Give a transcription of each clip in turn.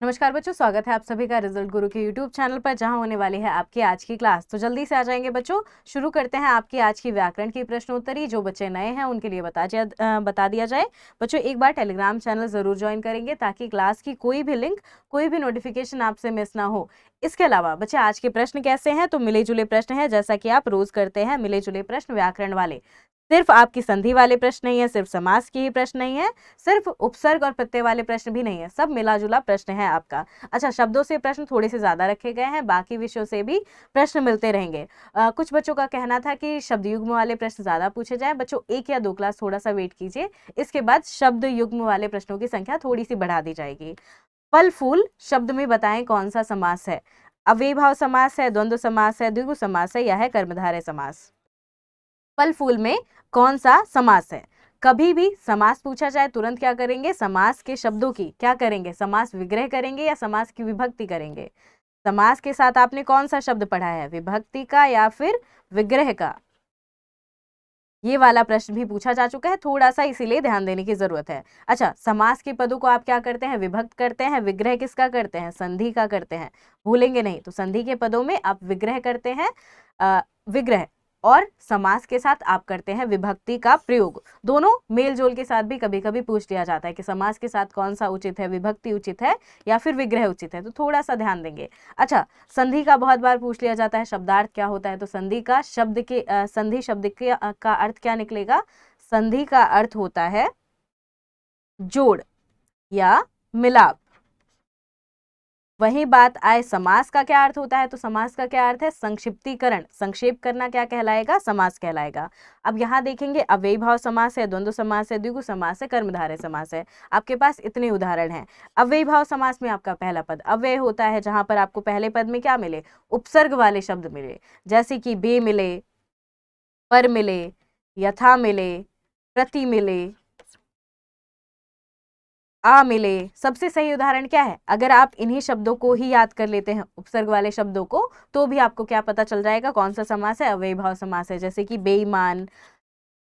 नमस्कार बच्चों, स्वागत है आप सभी का रिजल्ट गुरु के यूट्यूब चैनल पर, जहां होने वाली है आपकी आज की क्लास। तो जल्दी से आ जाएंगे बच्चों, शुरू करते हैं आपकी आज की व्याकरण की प्रश्नोत्तरी। जो बच्चे नए हैं उनके लिए बता दिया जाए बच्चों, एक बार टेलीग्राम चैनल जरूर ज्वाइन करेंगे ताकि क्लास की कोई भी लिंक, कोई भी नोटिफिकेशन आपसे मिस ना हो। इसके अलावा बच्चे आज के प्रश्न कैसे हैं, तो मिले जुले प्रश्न है, जैसा कि आप रोज करते हैं, मिले जुले प्रश्न व्याकरण वाले। सिर्फ आपकी संधि वाले प्रश्न नहीं है, सिर्फ समास की ही प्रश्न नहीं है, सिर्फ उपसर्ग और प्रत्यय वाले प्रश्न भी नहीं है, सब मिला जुला प्रश्न है आपका। अच्छा, शब्दों से प्रश्न थोड़े से ज्यादा रखे गए हैं, बाकी विषयों से भी प्रश्न मिलते रहेंगे। कुछ बच्चों का कहना था कि शब्द युग्म वाले प्रश्न ज्यादा पूछे जाएं। बच्चों, 1 या 2 क्लास थोड़ा सा वेट कीजिए, इसके बाद शब्द युग्म वाले प्रश्नों की संख्या थोड़ी सी बढ़ा दी जाएगी। फल फूल शब्द में बताएं कौन सा समास है। अव्ययीभाव समास है, द्वंद्व समास है, द्विगु समास है, या है कर्मधारय समास। फल फूल में कौन सा समास है। कभी भी समास पूछा जाए तुरंत क्या करेंगे, समास के शब्दों की क्या करेंगे, समास विग्रह करेंगे या समास की विभक्ति करेंगे। समास के साथ आपने कौन सा शब्द पढ़ा है, विभक्ति का या फिर विग्रह का। ये वाला प्रश्न भी पूछा जा चुका है थोड़ा सा, इसीलिए ध्यान देने की जरूरत है। अच्छा, समास के पदों को आप क्या करते हैं, विभक्त करते हैं। विग्रह किसका करते हैं, संधि का करते हैं, भूलेंगे नहीं। तो संधि के पदों में आप विग्रह करते हैं, विग्रह, और समास के साथ आप करते हैं विभक्ति का प्रयोग। दोनों मेल जोल के साथ भी कभी कभी पूछ लिया जाता है कि समास के साथ कौन सा उचित है, विभक्ति उचित है या फिर विग्रह उचित है, तो थोड़ा सा ध्यान देंगे। अच्छा, संधि का बहुत बार पूछ लिया जाता है, शब्दार्थ क्या होता है, तो संधि का संधि शब्द के का अर्थ क्या निकलेगा। संधि का अर्थ होता है जोड़ या मिलाप। वही बात आए समास का क्या अर्थ होता है, तो समास का क्या अर्थ है, संक्षिप्तीकरण, संक्षेप करना क्या कहलाएगा, समास कहलाएगा। अब यहाँ देखेंगे, अव्ययीभाव समास है, द्वंद्व समास है, द्विगु समास है, कर्मधारय समास है। आपके पास इतने उदाहरण हैं। अव्ययीभाव समास में आपका पहला पद अव्यय होता है, जहां पर आपको पहले पद में क्या मिले, उपसर्ग वाले शब्द मिले, जैसे कि बे मिले, पर मिले, यथा मिले, प्रति मिले, आ मिले। सबसे सही उदाहरण क्या है, अगर आप इन्हीं शब्दों को ही याद कर लेते हैं, उपसर्ग वाले शब्दों को, तो भी आपको क्या पता चल जाएगा कौन सा समास है, अव्ययीभाव समास है। जैसे कि बेईमान,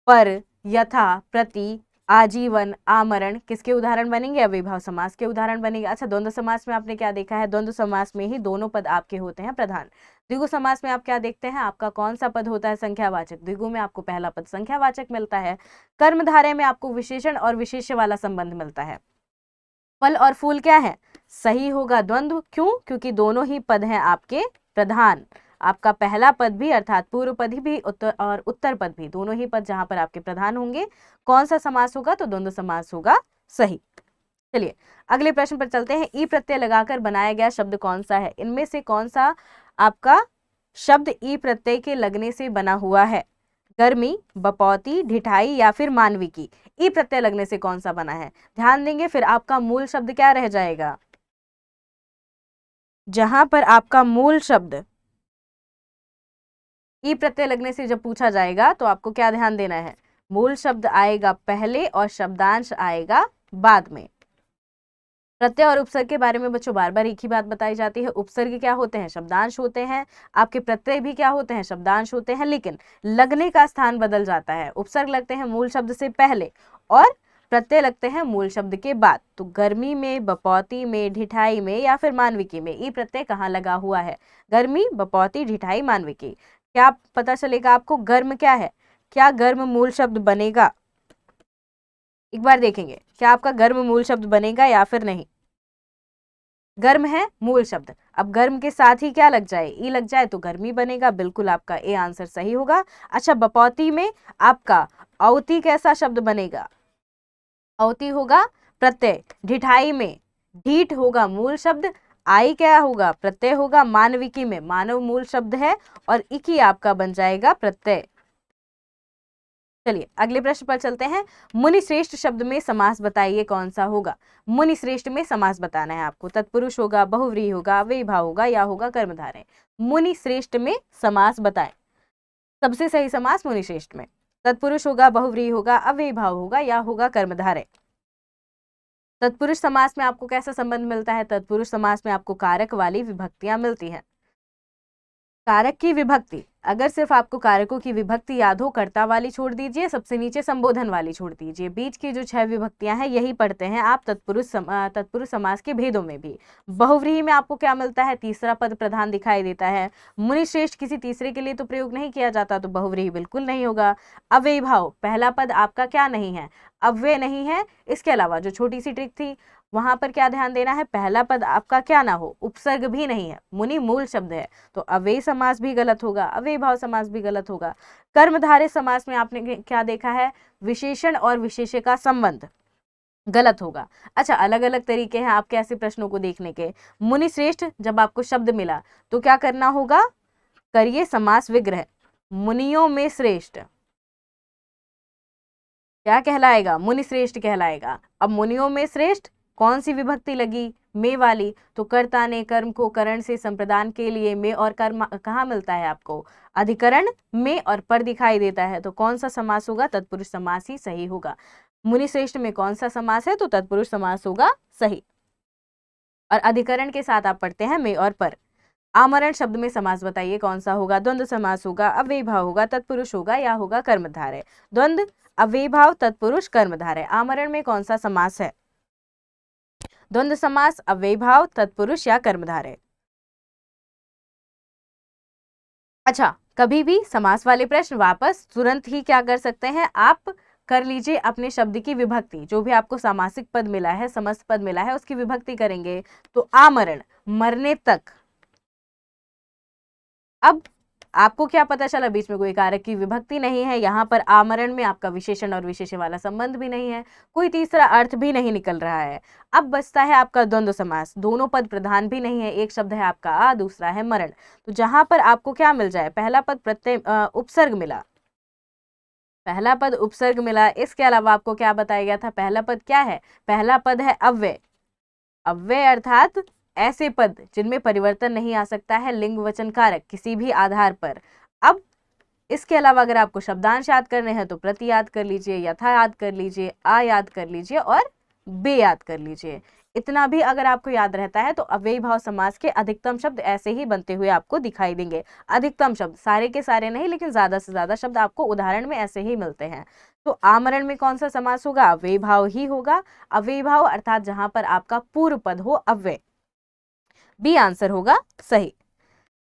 पर, यथा, प्रति, आजीवन, आमरण, किसके उदाहरण बनेंगे, अव्ययीभाव समास के उदाहरण बनेंगे। अच्छा, द्वंद्व समास में आपने क्या देखा है, द्वंद्व समास में ही दोनों पद आपके होते हैं प्रधान। द्विगु समास में आप क्या देखते हैं, आपका कौन सा पद होता है, संख्यावाचक। द्विगु में आपको पहला पद संख्यावाचक मिलता है। कर्मधारय में आपको विशेषण और विशेष्य वाला संबंध मिलता है। फल और फूल क्या है, सही होगा द्वंद्व। क्यों, क्योंकि दोनों ही पद हैं आपके प्रधान। आपका पहला पद भी अर्थात पूर्व पद भी और उत्तर पद भी, दोनों ही पद जहां पर आपके प्रधान होंगे, कौन सा समास होगा, तो द्वंद्व समास होगा सही। चलिए अगले प्रश्न पर चलते हैं। ई प्रत्यय लगाकर बनाया गया शब्द कौन सा है, इनमें से कौन सा आपका शब्द ई प्रत्यय के लगने से बना हुआ है। गर्मी, बपौती, ढिठाई या फिर मानविकी। ई प्रत्यय लगने से कौन सा बना है, ध्यान देंगे। फिर आपका मूल शब्द क्या रह जाएगा, जहां पर आपका मूल शब्द ई प्रत्यय लगने से जब पूछा जाएगा तो आपको क्या ध्यान देना है, मूल शब्द आएगा पहले और शब्दांश आएगा बाद में। प्रत्यय और उपसर्ग के बारे में बच्चों बार बार एक ही बात बताई जाती है, उपसर्ग क्या होते हैं, शब्दांश होते हैं। आपके प्रत्यय भी क्या होते हैं, शब्दांश होते हैं, लेकिन लगने का स्थान बदल जाता है। उपसर्ग लगते हैं मूल शब्द से पहले और प्रत्यय लगते हैं मूल शब्द के बाद। तो गर्मी में, बपौती में, ढिठाई में या फिर मानविकी में ई प्रत्यय कहाँ लगा हुआ है, गर्मी, बपौती, ढिठाई, मानविकी। क्या पता चलेगा आपको, गर्म क्या है, क्या गर्म मूल शब्द बनेगा, एक बार देखेंगे क्या आपका गर्म मूल शब्द बनेगा या फिर नहीं। गर्म है मूल शब्द, अब गर्म के साथ ही क्या लग जाए, ई लग जाए तो गर्मी बनेगा, बिल्कुल आपका ए आंसर सही होगा। अच्छा, बपौती में आपका औती कैसा शब्द बनेगा, औती होगा प्रत्यय। ढिठाई में ढीठ होगा मूल शब्द, आई क्या होगा, प्रत्यय होगा। मानविकी में मानव मूल शब्द है और इकी आपका बन जाएगा प्रत्यय। चलिए अगले प्रश्न पर चलते हैं। मुनि श्रेष्ठ शब्द में समास बताइए कौन सा होगा। मुनि श्रेष्ठ में समास बताना है आपको, तत्पुरुष होगा, बहुव्रीहि होगा, अव्ययीभाव होगा या होगा कर्मधारय। मुनि श्रेष्ठ में समास बताएं, सबसे सही समास मुनि श्रेष्ठ में तत्पुरुष होगा, बहुव्रीहि होगा, अव्ययीभाव होगा या होगा कर्मधारय। तत्पुरुष समास में आपको कैसा संबंध मिलता है, तत्पुरुष समास में आपको कारक वाली विभक्तियां मिलती हैं। कारक की विभक्ति अगर सिर्फ आपको कारकों की विभक्ति याद हो, कर्ता वाली छोड़ दीजिए, सबसे नीचे संबोधन वाली छोड़ दीजिए। बीच की जो 6 विभक्तियां हैं यही पढ़ते हैं आप तत्पुरुष समास के भेदों में भी। बहुव्रीहि में आपको क्या मिलता है, तीसरा पद प्रधान दिखाई देता है। मुनि श्रेष्ठ किसी तीसरे के लिए तो प्रयोग नहीं किया जाता, तो बहुव्रीहि बिल्कुल नहीं होगा। अव्ययी भाव, पहला पद आपका क्या नहीं है, अव्यय नहीं है। इसके अलावा जो छोटी सी ट्रिक थी वहां पर क्या ध्यान देना है, पहला पद आपका क्या ना हो, उपसर्ग भी नहीं है, मुनि मूल शब्द है, तो अव्ययी समास भी गलत होगा, अव्ययी भाव समास भी गलत होगा। कर्मधारय समास में आपने क्या देखा है, विशेषण और विशेष्य का संबंध, गलत होगा। अच्छा, अलग अलग तरीके हैं आपके ऐसे प्रश्नों को देखने के। मुनि श्रेष्ठ, जब आपको शब्द मिला तो क्या करना होगा, करिए समास विग्रह। मुनियों में श्रेष्ठ क्या कहलाएगा, मुनि श्रेष्ठ कहलाएगा। अब मुनियों में श्रेष्ठ कौन सी विभक्ति लगी, में वाली, तो कर्ता ने कर्म को करण से संप्रदान के लिए में और कर्म कहाँ मिलता है आपको, अधिकरण में और पर दिखाई देता है, तो कौन सा समास होगा, तत्पुरुष समास ही सही होगा। मुनि श्रेष्ठ में कौन सा समास है, तो तत्पुरुष समास होगा सही। और अधिकरण के साथ आप पढ़ते हैं में और पर। आमरण शब्द में समास बताइए कौन सा होगा, द्वंद्व समास होगा, अव्ययी भाव होगा, तत्पुरुष होगा, या होगा कर्मधारय। द्वंद्व, अव्ययी भाव, तत्पुरुष, कर्मधारय। आमरण में कौन सा समास है, द्वंद्व समास, अव्ययी भाव, तत्पुरुष या कर्मधारय। अच्छा, कभी भी समास वाले प्रश्न वापस तुरंत ही क्या कर सकते हैं आप, कर लीजिए अपने शब्द की विभक्ति। जो भी आपको सामासिक पद मिला है, समस्त पद मिला है, उसकी विभक्ति करेंगे। तो आमरण, मरने तक। अब आपको क्या पता चला, बीच में कोई कारक की विभक्ति नहीं है, यहाँ पर आमरण में आपका विशेषण और विशेष्य वाला संबंध भी नहीं है, कोई तीसरा अर्थ भी नहीं निकल रहा है। अब बचता है आपका द्वंद्व समास, दोनों पद प्रधान भी नहीं है, एक शब्द है आपका आ, दूसरा है मरण। तो जहां पर आपको क्या मिल जाए, पहला पद प्रत्यय उपसर्ग मिला, पहला पद उपसर्ग मिला। इसके अलावा आपको क्या बताया गया था, पहला पद क्या है, पहला पद है अव्यय। अव्यय अर्थात ऐसे पद जिनमें परिवर्तन नहीं आ सकता है, लिंग वचन कारक किसी भी आधार पर। अब इसके अलावा अगर आपको शब्दांश याद करने हैं तो प्रति याद कर लीजिए, यथा याद कर लीजिए, आ याद कर लीजिए और बे याद कर लीजिए। इतना भी अगर आपको याद रहता है तो अव्ययी भाव समास के अधिकतम शब्द ऐसे ही बनते हुए आपको दिखाई देंगे। अधिकतम शब्द, सारे के सारे नहीं, लेकिन ज्यादा से ज्यादा शब्द आपको उदाहरण में ऐसे ही मिलते हैं। तो आमरण में कौन सा समास होगा, अव्ययी भाव ही होगा। अव्ययी भाव अर्थात जहां पर आपका पूर्व पद हो अव्यय, बी आंसर होगा सही।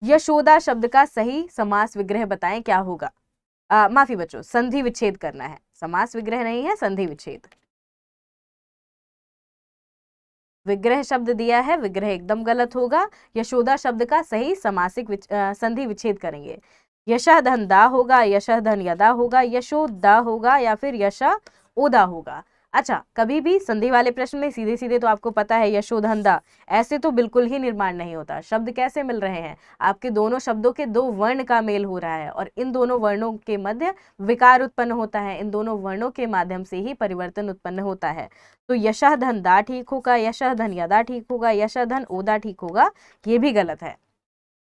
यशोदा शब्द का सही समास विग्रह बताएं क्या होगा। माफी बच्चों, संधि विच्छेद करना है, समास विग्रह नहीं है, संधि विच्छेद। विग्रह शब्द दिया है, विग्रह एकदम गलत होगा। यशोदा शब्द का सही समासिक संधि विच्छेद करेंगे। यशः धन दा होगा, यशः धन यदा होगा, यशोदा होगा, या फिर यशा ओदा होगा। अच्छा, कभी भी संधि वाले प्रश्न में सीधे सीधे तो आपको पता है यशोधन दा, ऐसे तो बिल्कुल ही निर्माण नहीं होता। शब्द कैसे मिल रहे हैं, आपके दोनों शब्दों के दो वर्ण का मेल हो रहा है और इन दोनों वर्णों के मध्य विकार उत्पन्न होता है, इन दोनों वर्णों के माध्यम से ही परिवर्तन उत्पन्न होता है। तो यशः धन दा ठीक होगा, यशः धन यदा ठीक होगा, यशः धन ओदा ठीक होगा, ये भी गलत है।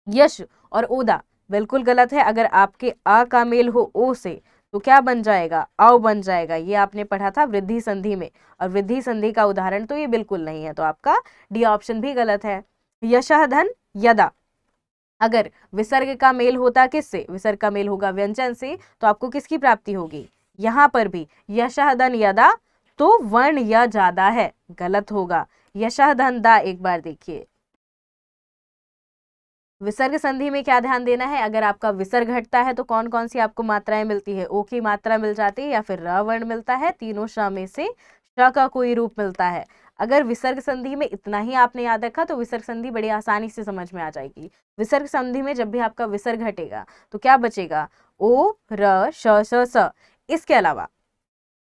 यश और ओदा बिल्कुल गलत है। अगर आपके आ का मेल हो ओ से तो क्या बन जाएगा, औ बन जाएगा। ये आपने पढ़ा था वृद्धि संधि में, और वृद्धि संधि का उदाहरण तो ये बिल्कुल नहीं है, तो आपका डी ऑप्शन भी गलत है। यशः धन यदा, अगर विसर्ग का मेल होता किससे, विसर्ग का मेल होगा व्यंजन से, तो आपको किसकी प्राप्ति होगी, यहाँ पर भी यशः धन यदा, तो वर्ण य ज्यादा है, गलत होगा। यशः धन दा, एक बार देखिए विसर्ग संधि में क्या ध्यान देना है, अगर आपका विसर्ग घटता है तो कौन कौन सी आपको मात्राएं मिलती है, ओ की मात्रा मिल जाती है या फिर र वर्ण मिलता है, तीनों श में से श का कोई रूप मिलता है। अगर विसर्ग संधि में इतना ही आपने याद रखा तो विसर्ग संधि बड़ी आसानी से समझ में आ जाएगी। विसर्ग संधि में जब भी आपका विसर्ग घटेगा तो क्या बचेगा, ओ र श स। इसके अलावा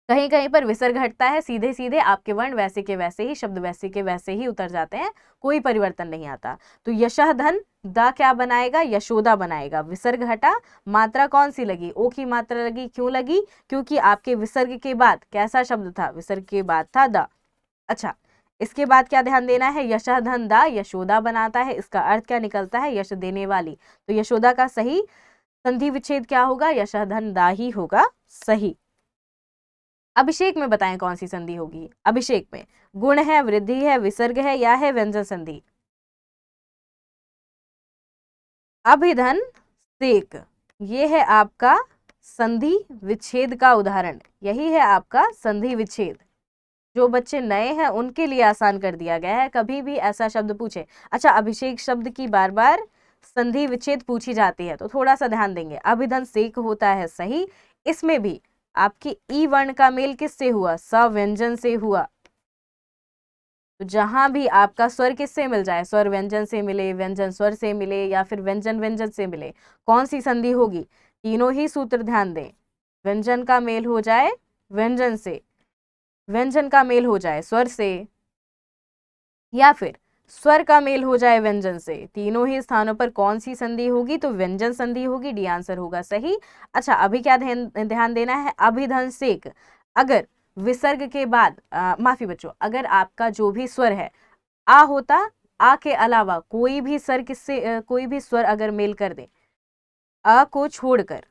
कहीं कहीं पर विसर्ग घटता है, सीधे सीधे आपके वर्ण वैसे के वैसे ही, शब्द वैसे के वैसे ही उतर जाते हैं, कोई परिवर्तन नहीं आता। तो यशः धन दा क्या बनाएगा, यशोदा बनाएगा। विसर्ग हटा, मात्रा कौन सी लगी, ओ की मात्रा लगी। क्यों लगी, क्योंकि आपके विसर्ग के बाद कैसा शब्द था, विसर्ग के बाद था दा। अच्छा, इसके बाद क्या ध्यान देना है, यशः धन दा यशोदा बनाता है, इसका अर्थ क्या निकलता है, यश देने वाली। तो यशोदा का सही संधि विच्छेद क्या होगा, यशः धन दा ही होगा सही। अभिषेक में बताएं कौन सी संधि होगी। अभिषेक में गुण है, वृद्धि है, विसर्ग है, या है व्यंजन संधि। अभिधन सेक, ये है आपका संधि विच्छेद का उदाहरण, यही है आपका संधि विच्छेद। जो बच्चे नए हैं उनके लिए आसान कर दिया गया है, कभी भी ऐसा शब्द पूछे। अच्छा, अभिषेक शब्द की बार बार संधि विच्छेद पूछी जाती है तो थोड़ा सा ध्यान देंगे। अभिधन सेक होता है सही, इसमें भी आपकी ई वर्ण का मेल किससे हुआ? स व्यंजन से हुआ। तो जहां भी आपका स्वर किससे मिल जाए, स्वर व्यंजन से मिले, व्यंजन स्वर से मिले या फिर व्यंजन व्यंजन से मिले, कौन सी संधि होगी? तीनों ही सूत्र ध्यान दें। व्यंजन का मेल हो जाए व्यंजन से, व्यंजन का मेल हो जाए स्वर से, या फिर स्वर का मेल हो जाए व्यंजन से, तीनों ही स्थानों पर कौन सी संधि होगी? तो व्यंजन संधि होगी। डी आंसर होगा सही। अच्छा, अभी क्या ध्यान ध्यान देना है? अभिधन सेक, अगर विसर्ग के बाद माफी बच्चों, अगर आपका जो भी स्वर है आ होता, आ के अलावा कोई भी स्वर किससे कोई भी स्वर अगर मेल कर दे अ को छोड़कर,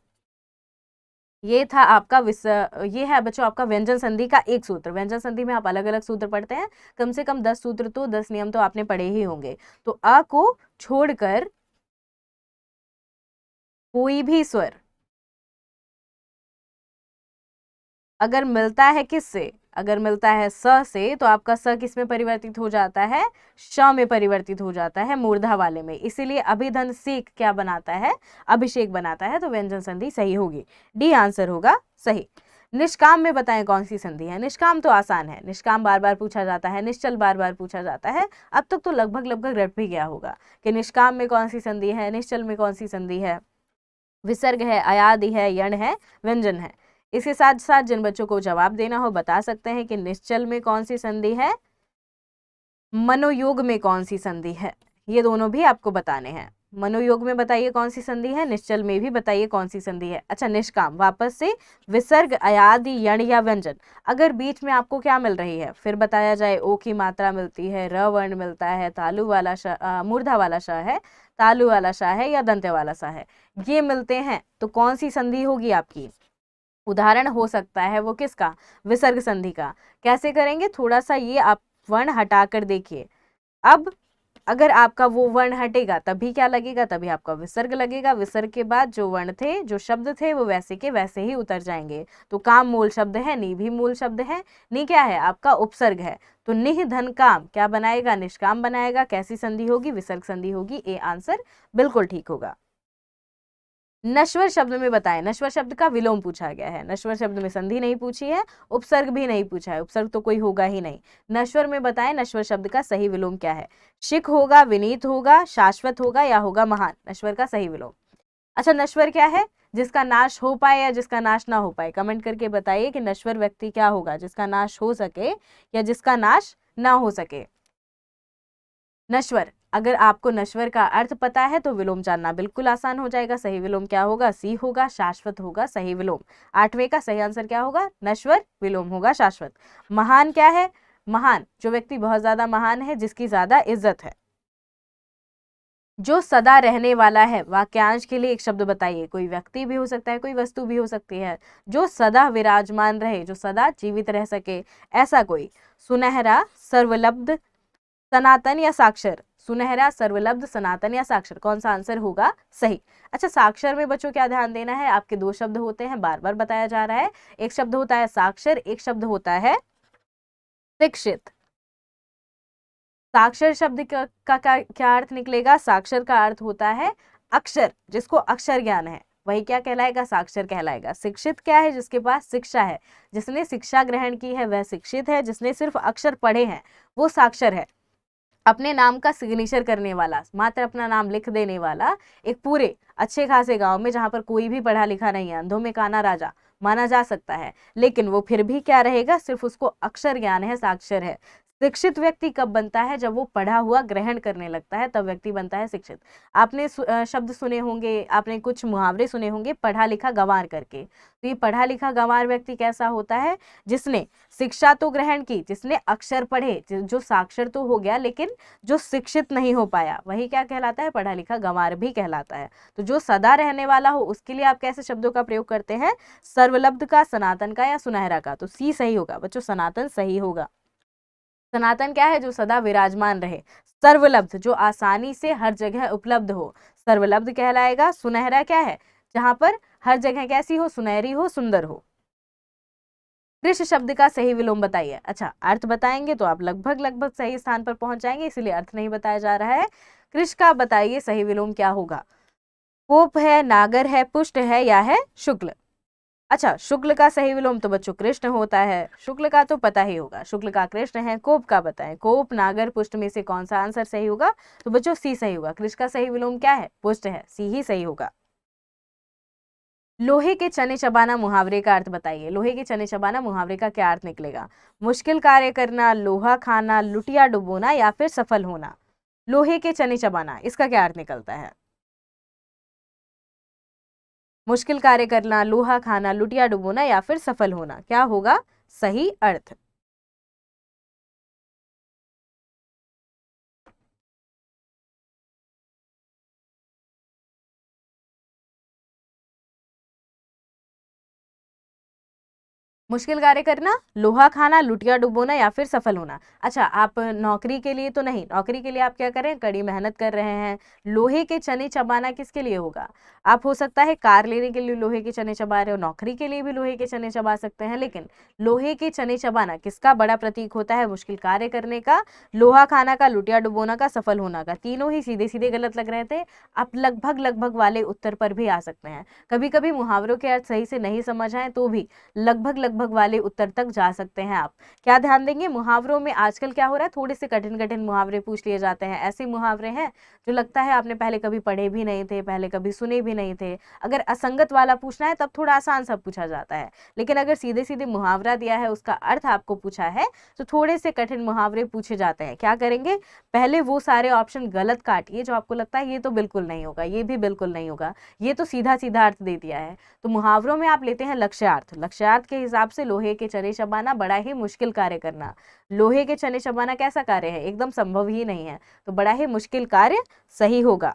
ये था आपका ये है बच्चों आपका व्यंजन संधि का एक सूत्र। व्यंजन संधि में आप अलग अलग सूत्र पढ़ते हैं, कम से कम 10 सूत्र तो 10 नियम तो आपने पढ़े ही होंगे। तो अ को छोड़कर कोई भी स्वर अगर मिलता है किससे, अगर मिलता है स से, तो आपका स किस में परिवर्तित हो जाता है? श में परिवर्तित हो जाता है, मूर्धा वाले में। इसीलिए अभिधन सेक क्या बनाता है? अभिषेक बनाता है। तो व्यंजन संधि सही होगी। डी आंसर होगा सही। निष्काम में बताएं कौन सी संधि है? निष्काम तो आसान है, निष्काम बार बार पूछा जाता है, निश्चल बार बार पूछा जाता है। अब तक तो लगभग लगभग रट भी गया होगा कि निष्काम में कौन सी संधि है, निश्चल में कौन सी संधि है। विसर्ग है, अयादि है, यण है, व्यंजन है। इसके साथ साथ जिन बच्चों को जवाब देना हो बता सकते हैं कि निश्चल में कौन सी संधि है, मनोयोग में कौन सी संधि है। ये दोनों भी आपको बताने हैं। मनोयोग में बताइए कौन सी संधि है, निश्चल में भी बताइए कौन सी संधि है। अच्छा, निष्काम वापस से विसर्ग, अयादि, यण या व्यंजन, अगर बीच में आपको क्या मिल रही है फिर बताया जाए। ओ की मात्रा मिलती है, र वर्ण मिलता है, तालु वाला मूर्धा वाला श है, तालु वाला श है या दंत्य वाला सा है, ये मिलते हैं तो कौन सी संधि होगी आपकी? उदाहरण हो सकता है वो किसका? विसर्ग संधि का। कैसे करेंगे? थोड़ा सा ये आप वर्ण हटाकर देखिए। अब अगर आपका वो वर्ण हटेगा तभी क्या लगेगा? तभी आपका विसर्ग लगेगा। विसर्ग के बाद जो वर्ण थे, जो शब्द थे, वो वैसे के वैसे ही उतर जाएंगे। तो काम मूल शब्द है, नी भी मूल शब्द है। नी क्या है? आपका उपसर्ग है। तो निह धन काम क्या बनाएगा? निष्काम बनाएगा। कैसी संधि होगी? विसर्ग संधि होगी। ए आंसर बिल्कुल ठीक होगा। नश्वर शब्द में बताएं। नश्वर शब्द का विलोम पूछा गया है। नश्वर शब्द में संधि नहीं पूछी है, उपसर्ग भी नहीं पूछा है, उपसर्ग तो कोई होगा ही नहीं। नश्वर में बताएं नश्वर शब्द का सही विलोम क्या है। शिख होगा, विनीत होगा, शाश्वत होगा या होगा महान। नश्वर का सही विलोम। अच्छा, नश्वर क्या है? जिसका नाश हो पाए या जिसका नाश ना हो पाए। कमेंट करके बताइए कि नश्वर व्यक्ति क्या होगा? जिसका नाश हो सके या जिसका नाश ना हो सके। नश्वर, अगर आपको नश्वर का अर्थ पता है तो विलोम जानना बिल्कुल आसान हो जाएगा। सही विलोम क्या होगा? सी होगा, शाश्वत होगा सही विलोम। 8वें का सही आंसर क्या होगा? नश्वर, विलोम होगा शाश्वत। महान क्या है? महान जो व्यक्ति बहुत ज्यादा महान है, जिसकी ज्यादा इज्जत है। जो सदा रहने वाला है, वाक्यांश के लिए एक शब्द बताइए। कोई व्यक्ति भी हो सकता है, कोई वस्तु भी हो सकती है। जो सदा विराजमान रहे, जो सदा जीवित रह सके, ऐसा कोई। सुनहरा, सर्वलब्ध, सनातन या साक्षर। सुनहरा, सर्वलब्ध, सनातन या साक्षर, कौन सा आंसर होगा सही? अच्छा, साक्षर में बच्चों क्या ध्यान देना है? आपके दो शब्द होते हैं, बार बार बताया जा रहा है। एक शब्द होता है साक्षर, एक शब्द होता है शिक्षित। साक्षर शब्द का क्या अर्थ निकलेगा? साक्षर का अर्थ होता है अक्षर, जिसको अक्षर ज्ञान है, वही क्या कहलाएगा? साक्षर कहलाएगा। शिक्षित क्या है? जिसके पास शिक्षा है, जिसने शिक्षा ग्रहण की है वह शिक्षित है। जिसने सिर्फ अक्षर पढ़े हैं वो साक्षर है। अपने नाम का सिग्नेचर करने वाला, मात्र अपना नाम लिख देने वाला, एक पूरे अच्छे खासे गांव में जहां पर कोई भी पढ़ा लिखा नहीं है, अंधों में काना राजा माना जा सकता है, लेकिन वो फिर भी क्या रहेगा? सिर्फ उसको अक्षर ज्ञान है, साक्षर है। शिक्षित व्यक्ति कब बनता है? जब वो पढ़ा हुआ ग्रहण करने लगता है, तब व्यक्ति बनता है शिक्षित। आपने शब्द सुने होंगे, आपने कुछ मुहावरे सुने होंगे, पढ़ा लिखा गंवार करके। तो ये पढ़ा लिखा गंवार व्यक्ति कैसा होता है? जिसने शिक्षा तो ग्रहण की, जिसने अक्षर पढ़े, जो साक्षर तो हो गया, लेकिन जो शिक्षित नहीं हो पाया, वही क्या कहलाता है? पढ़ा लिखा गंवार भी कहलाता है। तो जो सदा रहने वाला हो, उसके लिए आप कैसे शब्दों का प्रयोग करते हैं? सर्वलब्ध का, सनातन का या सुनहरा का। तो सी सही होगा बच्चों, सनातन सही होगा। सनातन क्या है? जो सदा विराजमान रहे। सर्वलब्ध जो आसानी से हर जगह उपलब्ध हो, सर्वलब्ध कहलाएगा। सुनहरा क्या है? जहां पर हर जगह कैसी हो, सुनहरी हो, सुंदर हो। कृष शब्द का सही विलोम बताइए। अच्छा, अर्थ बताएंगे तो आप लगभग लगभग सही स्थान पर पहुंच जाएंगे, इसलिए अर्थ नहीं बताया जा रहा है। कृष का बताइए सही विलोम क्या होगा। कोप है, नागर है, पुष्ट है या है शुक्ल। अच्छा, शुक्ल का सही विलोम तो बच्चों कृष्ण होता है। शुक्ल का तो पता ही होगा, शुक्ल का कृष्ण है। कोप का बताएं। कोप, नागर, पुष्ट में से कौन सा आंसर सही होगा। तो बच्चों सी सही होगा। कृष्ण का सही विलोम क्या है, पुष्ट है, सी ही सही होगा। लोहे के चने चबाना मुहावरे का अर्थ बताइए। लोहे के चने चबाना मुहावरे का क्या अर्थ निकलेगा। मुश्किल कार्य करना, लोहा खाना, लुटिया डुबोना या फिर सफल होना। लोहे के चने चबाना, इसका क्या अर्थ निकलता है। मुश्किल कार्य करना, लोहा खाना, लुटिया डुबोना या फिर सफल होना, क्या होगा सही अर्थ। मुश्किल कार्य करना, लोहा खाना, लुटिया डुबोना या फिर सफल होना। अच्छा, आप नौकरी के लिए तो नहीं, नौकरी के लिए आप क्या करें, कड़ी मेहनत कर रहे हैं। लोहे के चने चबाना किसके लिए होगा। आप हो सकता है कार लेने के लिए लोहे के चने चबा रहे हो, नौकरी के लिए भी लोहे के चने चबा सकते हैं, लेकिन लोहे के चने चबाना किसका बड़ा प्रतीक होता है, मुश्किल कार्य करने का, लोहा खाना का, लुटिया डुबोना का, सफल होना का। तीनों ही सीधे सीधे गलत लग रहे थे। आप लगभग लगभग वाले उत्तर पर भी आ सकते हैं। कभी कभी मुहावरों के अर्थ सही से नहीं समझ आए तो भी लगभग लगभग वाले उत्तर तक जा सकते हैं आप। क्या ध्यान देंगे, मुहावरों में आजकल क्या हो रहा है, थोड़े से कठिन कठिन मुहावरे पूछ लिए जाते हैं। ऐसे मुहावरे हैं जो लगता है आपने पहले कभी पढ़े भी नहीं थे, पहले कभी सुने भी नहीं थे। अगर असंगत वाला पूछना है तब थोड़ा आसान सा पूछा जाता है, लेकिन अगर सीधे सीधे मुहावरा दिया है, उसका अर्थ आपको पूछा है, तो थोड़े से कठिन मुहावरे पूछे जाते हैं। क्या करेंगे, पहले वो सारे ऑप्शन गलत काटिए जो आपको लगता है ये तो बिल्कुल नहीं होगा, ये भी बिल्कुल नहीं होगा, ये तो सीधा सीधा अर्थ दे दिया है। तो मुहावरों में आप लेते हैं लक्ष्यार्थ। लक्ष्यार्थ के हिसाब से लोहे के चने चबाना बड़ा ही मुश्किल कार्य करना। लोहे के चने चबाना कैसा कार्य है, एकदम संभव ही नहीं है, तो बड़ा ही मुश्किल कार्य सही होगा।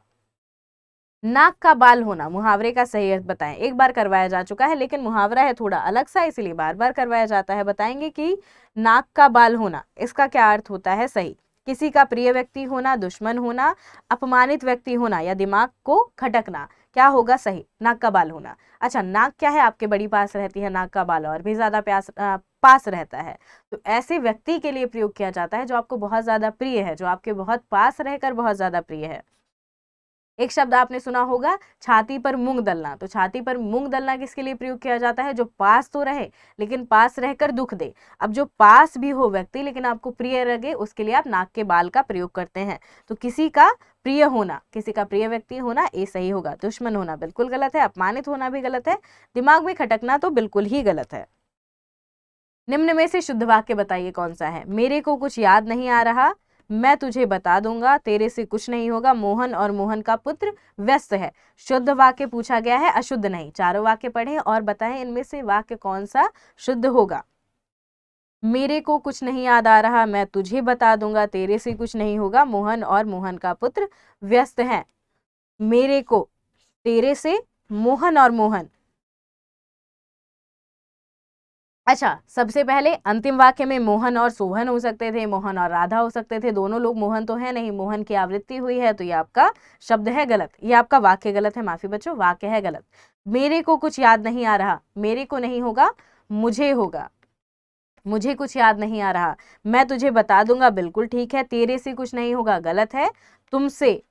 नाक का बाल होना मुहावरे का सही अर्थ बताएं। एक बार करवाया जा चुका है, लेकिन मुहावरा है थोड़ा अलग सा, इसलिए बार बार करवाया जाता है। बताएंगे कि नाक का बाल होना, इसका क्या अर्थ होता है सही। किसी का प्रिय व्यक्ति होना, दुश्मन होना, अपमानित व्यक्ति होना या दिमाग को खटकना, क्या होगा सही, नाक का बाल होना। अच्छा, नाक क्या है, आपके बड़ी पास रहती है, नाक का बाल और भी ज्यादा पास रहता है, तो ऐसे व्यक्ति के लिए प्रयोग किया जाता है जो आपको बहुत ज्यादा प्रिय है, जो आपके बहुत पास रहकर बहुत ज्यादा प्रिय है। एक शब्द आपने सुना होगा, छाती पर मूंग दलना। तो छाती पर मूंग दलना किसके लिए प्रयोग किया जाता है, जो पास तो रहे लेकिन पास रहकर दुख दे। अब जो पास भी हो व्यक्ति लेकिन आपको प्रिय लगे, उसके लिए आप नाक के बाल का प्रयोग करते हैं। तो किसी का प्रिय होना, किसी का प्रिय व्यक्ति होना, ये सही होगा। दुश्मन होना बिल्कुल गलत है, अपमानित होना भी गलत है, दिमाग में खटकना तो बिल्कुल ही गलत है। निम्न में से शुद्ध वाक्य बताइए कौन सा है। मेरे को कुछ याद नहीं आ रहा, मैं तुझे बता दूंगा, तेरे से कुछ नहीं होगा, मोहन और मोहन का पुत्र व्यस्त है। शुद्ध वाक्य पूछा गया है, अशुद्ध नहीं। चारों वाक्य पढ़ें और बताएं इनमें से वाक्य कौन सा शुद्ध होगा। मेरे को कुछ नहीं याद आ रहा, मैं तुझे बता दूंगा, तेरे से कुछ नहीं होगा, मोहन और मोहन का पुत्र व्यस्त है। मेरे को, तेरे से, मोहन और मोहन। अच्छा, सबसे पहले अंतिम वाक्य में मोहन और सोहन हो सकते थे, मोहन और राधा हो सकते थे। दोनों लोग मोहन तो है नहीं, मोहन की आवृत्ति हुई है, तो ये आपका शब्द है गलत, ये आपका वाक्य गलत है। माफी बच्चों, वाक्य है गलत। मेरे को कुछ याद नहीं आ रहा, मेरे को नहीं होगा, मुझे होगा। मुझे कुछ याद नहीं आ रहा, मैं तुझे बता दूंगा, बिल्कुल ठीक है। तेरे से कुछ नहीं होगा, गलत है। तुमसे,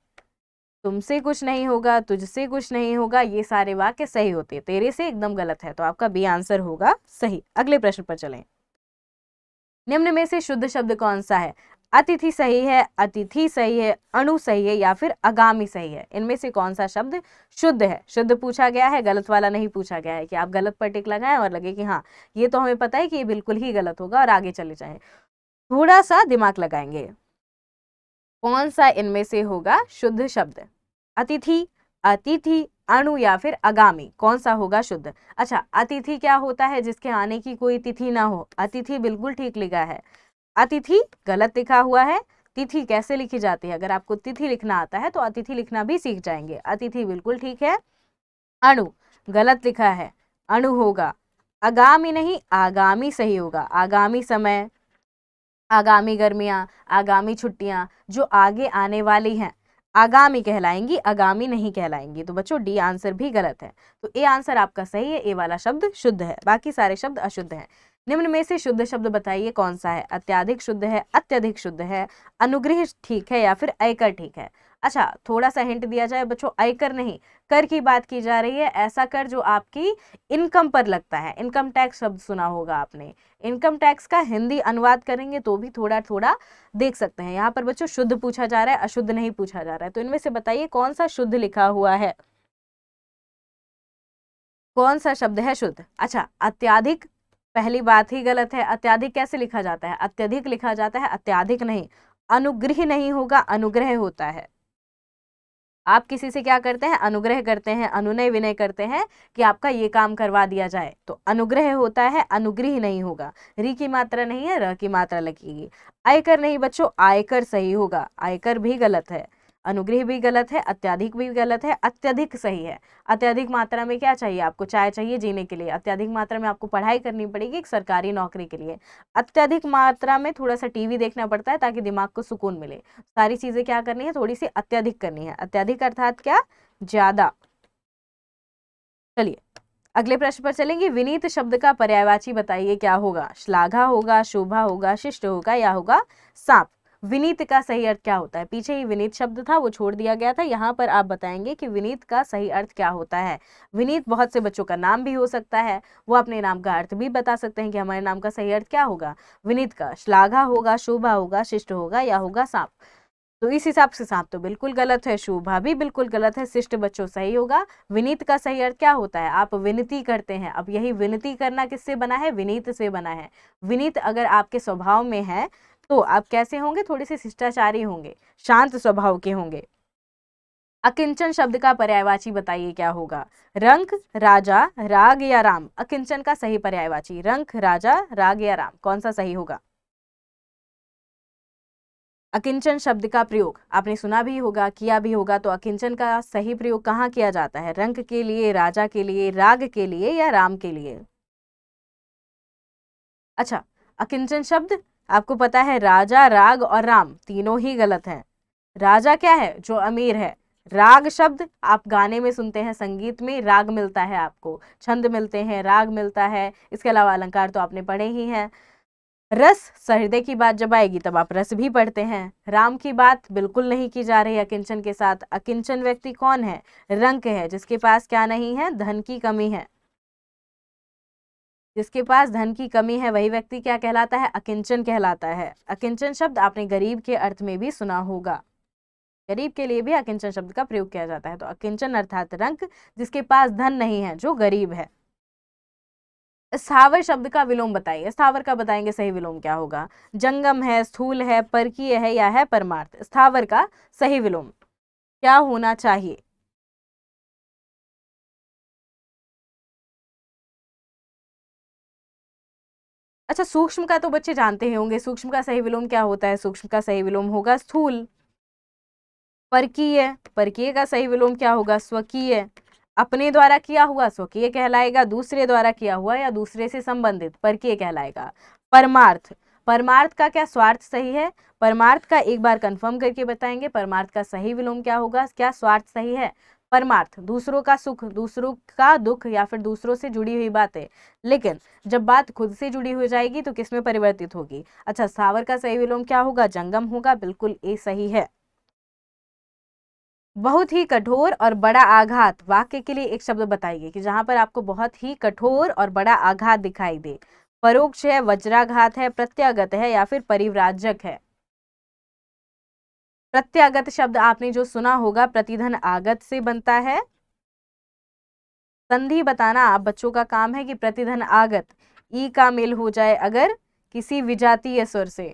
तुमसे कुछ नहीं होगा, तुझसे कुछ नहीं होगा, ये सारे वाक्य सही होते हैं। तेरे से एकदम गलत है, तो आपका बी आंसर होगा सही। अगले प्रश्न पर चलें। निम्न में से शुद्ध शब्द कौन सा है। अतिथि सही है, अतिथि सही है, अणु सही है या फिर आगामी सही है। इनमें से कौन सा शब्द शुद्ध है। शुद्ध पूछा गया है, गलत वाला नहीं पूछा गया है कि आप गलत पर टिक लगाएं और लगे कि हाँ ये तो हमें पता है कि ये बिल्कुल ही गलत होगा और आगे चले जाएं। थोड़ा सा दिमाग लगाएंगे, कौन सा इनमें से होगा शुद्ध शब्द। अतिथि, अतिथि, अणु या फिर आगामी, कौन सा होगा शुद्ध। अच्छा, अतिथि क्या होता है, जिसके आने की कोई तिथि ना हो। अतिथि बिल्कुल ठीक लिखा है, अतिथि गलत लिखा हुआ है। तिथि कैसे लिखी जाती है, अगर आपको तिथि लिखना आता है तो अतिथि लिखना भी सीख जाएंगे। अतिथि बिल्कुल ठीक है। अणु गलत लिखा है, अणु होगा। आगामी नहीं, आगामी सही होगा। आगामी समय, आगामी गर्मियां, आगामी छुट्टियां, जो आगे आने वाली हैं। आगामी कहलाएंगी, आगामी नहीं कहलाएंगी। तो बच्चों डी आंसर भी गलत है। तो ए आंसर आपका सही है, ए वाला शब्द शुद्ध है, बाकी सारे शब्द अशुद्ध हैं। निम्न में से शुद्ध शब्द बताइए कौन सा है? अत्याधिक शुद्ध है, अत्यधिक शुद्ध है, अनुग्रह ठीक है या फिर आयकर ठीक है? अच्छा, थोड़ा सा हिंट दिया जाए बच्चों, आयकर नहीं, कर की बात की जा रही है, ऐसा कर जो आपकी इनकम पर लगता है। इनकम टैक्स शब्द सुना होगा आपने, इनकम टैक्स का हिंदी अनुवाद करेंगे तो भी थोड़ा थोड़ा देख सकते हैं। यहाँ पर बच्चों शुद्ध पूछा जा रहा है, अशुद्ध नहीं पूछा जा रहा है। तो इनमें से बताइए कौन सा शुद्ध लिखा हुआ है, कौन सा शब्द है शुद्ध? अच्छा, अत्याधिक पहली बात ही गलत है। अत्याधिक कैसे लिखा जाता है? अत्यधिक लिखा जाता है, अत्याधिक नहीं। अनुग्रह नहीं होगा, अनुग्रह होता है। आप किसी से क्या करते हैं? अनुग्रह करते हैं, अनुनय विनय करते हैं कि आपका ये काम करवा दिया जाए, तो अनुग्रह होता है, अनुग्रह नहीं होगा। री की मात्रा नहीं है, र की मात्रा लगेगी। आयकर नहीं बच्चों, आयकर सही होगा, आयकर भी गलत है, अनुग्रह भी गलत है, अत्याधिक भी गलत है, अत्यधिक सही है। अत्यधिक मात्रा में क्या चाहिए आपको? चाय चाहिए जीने के लिए। अत्यधिक मात्रा में आपको पढ़ाई करनी पड़ेगी एक सरकारी नौकरी के लिए। अत्यधिक मात्रा में थोड़ा सा टीवी देखना पड़ता है ताकि दिमाग को सुकून मिले। सारी चीजें क्या करनी है? थोड़ी सी अत्यधिक करनी है। अत्यधिक अर्थात क्या? ज्यादा। चलिए अगले प्रश्न पर चलेंगे। विनीत शब्द का पर्यायवाची बताइए क्या होगा? श्लाघा होगा, शोभा होगा, शिष्ट होगा या होगा सांप? विनीत का सही अर्थ क्या होता है? पीछे ही विनीत शब्द था, वो छोड़ दिया गया था। यहाँ पर आप बताएंगे कि विनीत का सही अर्थ क्या होता है। विनीत बहुत से बच्चों का नाम भी हो सकता है, वो अपने नाम का अर्थ भी बता सकते हैं कि हमारे नाम का सही अर्थ क्या होगा। विनीत का श्लाघा होगा, शोभा होगा, शिष्ट होगा या होगा सांप? तो इस हिसाब से सांप तो बिल्कुल गलत है, शोभा भी बिल्कुल गलत है, शिष्ट बच्चों सही होगा। विनीत का सही अर्थ क्या होता है? आप विनती करते हैं। अब यही विनती करना किससे बना है? विनीत से बना है। विनीत अगर आपके स्वभाव में है तो आप कैसे होंगे? थोड़े से शिष्टाचारी होंगे, शांत स्वभाव के होंगे। अकिंचन शब्द का पर्यायवाची बताइए क्या होगा? रंक, राजा, राग या राम? अकिंचन का सही पर्यायवाची रंक, राजा, राग या राम, कौन सा सही होगा? अकिंचन शब्द का प्रयोग आपने सुना भी होगा, किया भी होगा। तो अकिंचन का सही प्रयोग कहाँ किया जाता है? रंक के लिए, राजा के लिए, राग के लिए या राम के लिए? अच्छा, अकिंचन शब्द आपको पता है राजा, राग और राम तीनों ही गलत हैं। राजा क्या है? जो अमीर है। राग शब्द आप गाने में सुनते हैं, संगीत में राग मिलता है आपको, छंद मिलते हैं, राग मिलता है। इसके अलावा अलंकार तो आपने पढ़े ही हैं। रस, सहृदय की बात जब आएगी तब आप रस भी पढ़ते हैं। राम की बात बिल्कुल नहीं की जा रही है अकिंचन के साथ। अकिंचन व्यक्ति कौन है? रंक है, जिसके पास क्या नहीं है? धन की कमी है। जिसके पास धन की कमी है वही व्यक्ति क्या कहलाता है? अकिंचन कहलाता है। अकिंचन शब्द आपने गरीब के अर्थ में भी सुना होगा, गरीब के लिए भी अकिंचन शब्द का प्रयोग किया जाता है। तो अकिंचन अर्थात रंक, जिसके पास धन नहीं है, जो गरीब है। स्थावर शब्द का विलोम बताइए। स्थावर का बताएंगे सही विलोम क्या होगा? जंगम है, स्थूल है, परकीय है या है परमार्थ? स्थावर का सही विलोम क्या होना चाहिए? अच्छा, सूक्ष्म का तो बच्चे जानते ही होंगे। सूक्ष्म का सही विलोम क्या होता है? सूक्ष्म का सही विलोम होगा स्थूल। परकीय, परकीय का सही विलोम क्या होगा? स्वकीय। अपने द्वारा किया हुआ स्वकीय कहलाएगा, दूसरे द्वारा किया हुआ या दूसरे से संबंधित परकीय कहलाएगा। परमार्थ, परमार्थ का क्या स्वार्थ सही है? परमार्थ का एक बार कंफर्म करके बताएंगे। परमार्थ का सही विलोम क्या होगा? क्या स्वार्थ सही है? परमार्थ दूसरों का सुख, दूसरों का दुख या फिर दूसरों से जुड़ी हुई बातें। लेकिन जब बात खुद से जुड़ी हो जाएगी तो किसमें परिवर्तित होगी? अच्छा, स्थावर का सही विलोम क्या होगा? जंगम होगा, बिल्कुल ए सही है। बहुत ही कठोर और बड़ा आघात वाक्य के लिए एक शब्द बताइए कि जहां पर आपको बहुत ही कठोर और बड़ा आघात दिखाई दे। परोक्ष है, वज्राघात है, प्रत्यागत है या फिर परिव्राजक है? प्रत्यागत शब्द आपने जो सुना होगा, प्रतिधन आगत से बनता है। संधि बताना आप बच्चों का काम है कि प्रतिधन आगत ई का मेल हो जाए अगर किसी विजातीय स्वर से,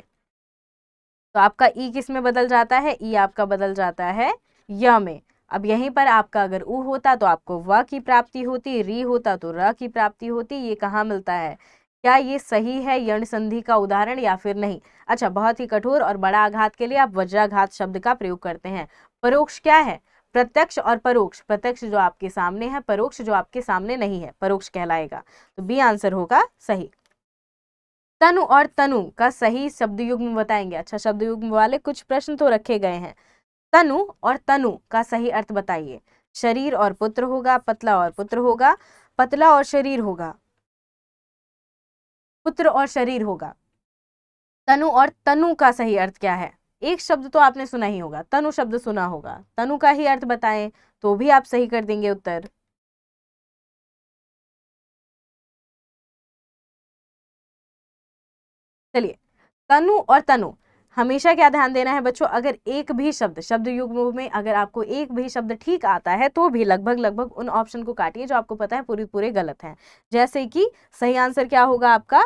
तो आपका ई किस में बदल जाता है? ई आपका बदल जाता है य में। अब यहीं पर आपका अगर उ होता तो आपको व की प्राप्ति होती, री होता तो र की प्राप्ति होती। ये कहाँ मिलता है? क्या ये सही है यण संधि का उदाहरण या फिर नहीं? अच्छा, बहुत ही कठोर और बड़ा आघात के लिए आप वज्राघात शब्द का प्रयोग करते हैं। परोक्ष क्या है? प्रत्यक्ष और परोक्ष। प्रत्यक्ष जो आपके सामने है, परोक्ष जो आपके सामने नहीं है, परोक्ष कहलाएगा। तो बी आंसर होगा सही। तनु और तनु का सही शब्द युग्म बताएंगे। अच्छा, शब्द युग्म वाले कुछ प्रश्न तो रखे गए हैं। तनु और तनु का सही अर्थ बताइए। शरीर और पुत्र होगा, पतला और पुत्र होगा, पतला और शरीर होगा, पुत्र और शरीर होगा। तनु और तनु का सही अर्थ क्या है? एक शब्द तो आपने सुना ही होगा, तनु शब्द सुना होगा, तनु का ही अर्थ बताएं तो भी आप सही कर देंगे उत्तर। चलिए, तनु और तनु हमेशा क्या ध्यान देना है बच्चों, अगर एक भी शब्द युग्म में अगर आपको एक भी शब्द ठीक आता है तो भी लगभग लगभग उन ऑप्शन को काटिए जो आपको पता है पूरे पूरे गलत हैं। जैसे कि सही आंसर क्या होगा आपका?